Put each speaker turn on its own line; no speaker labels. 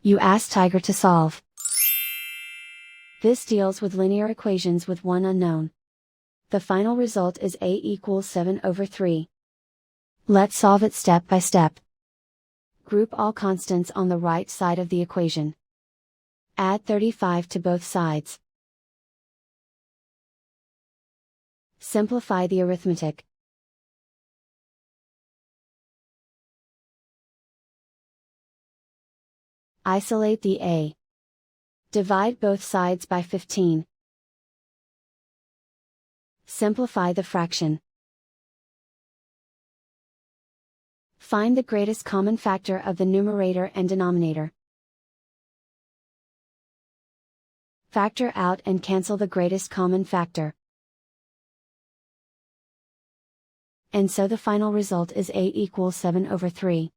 You ask Tiger to solve. This deals with linear equations with one unknown. The final result is a equals 7/3. Let's solve it step by step. Group all constants on the right side of the equation. Add 35 to both sides. Simplify the arithmetic. Isolate the a. Divide both sides by 15. Simplify the fraction. Find the greatest common factor of the numerator and denominator. Factor out and cancel the greatest common factor. And so the final result is a equals 7/3.